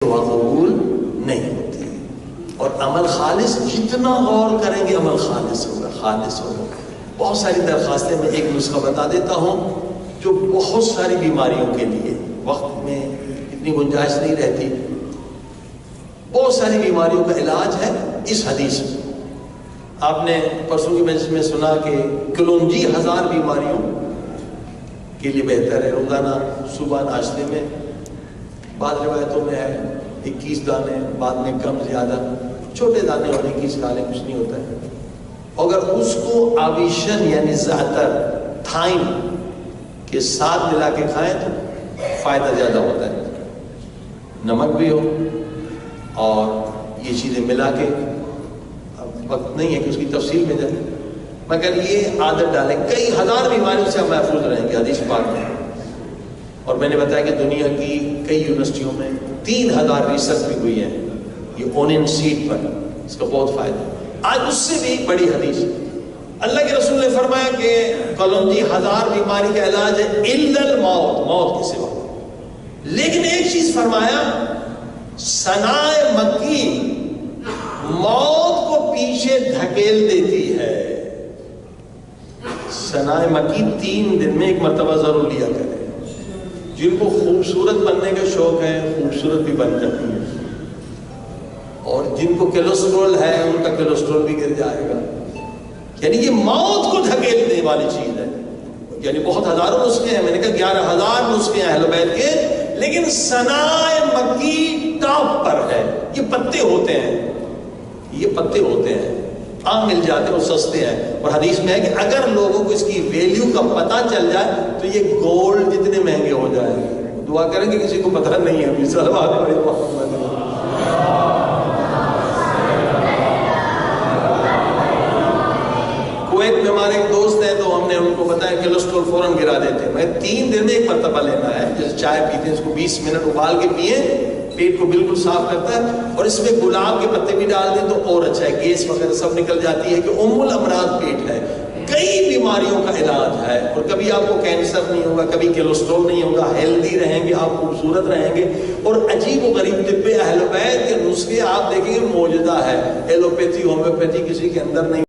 دعا قبول نہیں ہوتی. اور عمل خالص جتنا غور کریں گے عمل خالص ہوگا، خالص ہوگا. بہت ساری درخواستیں میں ایک نسخہ بتا دیتا ہوں جو بہت ساری بیماریوں کے لیے، وقت میں اتنی گنجائش نہیں رہتی، بہت ساری بیماریوں کا علاج ہے اس حدیث میں. آپ نے پرسوں کی مجلس میں سنا کہ کلونجی 1000 بیماریوں کے لیے بہتر ہے. روزانہ صبح ناشتے میں بعض روایتوں میں ہے 21 دانے، بعد میں کم زیادہ، چھوٹے دانے اور 21 کھالے کچھ نہیں ہوتا ہے. اگر اس کو آویشن یعنی زعتر، تھائم کے ساتھ ملا کے کھائیں تو فائدہ زیادہ ہوتا ہے. نمک بھی ہو اور یہ چیزیں ملا کے، اب وقت نہیں ہے کہ اس کی تفصیل میں جائے، مگر یہ عادت ڈالیں، کئی ہزار بیماریوں سے ہم محفوظ رہیں گے حدیث پاک میں. اور میں نے بتایا کہ دنیا کی کئی یونیورسٹیوں میں 3000 ریسرچ بھی ہوئی ہے یہ اونین سیڈ پر، اس کا بہت فائدہ. آج اس سے بھی بڑی حدیث، اللہ کے رسول نے فرمایا کہ کلونجی 1000 بیماری کا علاج ہے الا الموت، موت کے سوا. لیکن ایک چیز فرمایا، ثنائے مکی موت کو پیچھے دھکیل دیتی ہے. ثنائے مکی 3 دن میں 1 مرتبہ ضرور لیا کرے. جن کو خوبصورت بننے کا شوق ہے خوبصورت بھی بن جاتی ہے، اور جن کو کیلسٹرول ہے ان کا کیلسٹرول بھی گر جائے گا. یعنی یہ موت کو دھکیلنے والی چیز ہے. یعنی بہت ہزاروں نسخے ہیں، میں نے کہا 11000 نسخے ہیں اہل بیت کے، لیکن ثنائے مکی ٹاپ پر ہے. یہ پتے ہوتے ہیں، یہ پتے ہوتے ہیں، عام مل جاتے ہیں اور سستے ہیں. اور حدیث میں ہے کہ اگر لوگوں کو اس کی ویلیو کا پتہ چل جائے تو یہ گولڈ جتنے مہنگے ہو جائیں گے. دعا کریں کہ کسی کو پتہ نہیں ہے. کویت میں ہمارے ایک دوست ہیں تو ہم نے ان کو بتایا کیلسٹرول فوراً گرا دیتے ہیں. میں 3 دن میں 1 مرتبہ لینا ہے. جیسے چائے پیتے ہیں اس کو 20 منٹ ابال کے پئیں، پیٹ کو بالکل صاف کرتا ہے. اور اس میں گلاب کے پتے بھی ڈال دیں تو اور اچھا ہے، گیس وغیرہ سب نکل جاتی ہے. کہ ام الامراض پیٹ ہے، کئی بیماریوں کا علاج ہے. اور کبھی آپ کو کینسر نہیں ہوگا، کبھی کیلسٹرول نہیں ہوگا، ہیلدی رہیں گے آپ، خوبصورت رہیں گے. اور عجیب و غریب طب اہل بیت کے نسخے آپ دیکھیں گے معجزہ ہے. ایلوپیتھی، ہومیوپیتھی کسی کے اندر نہیں.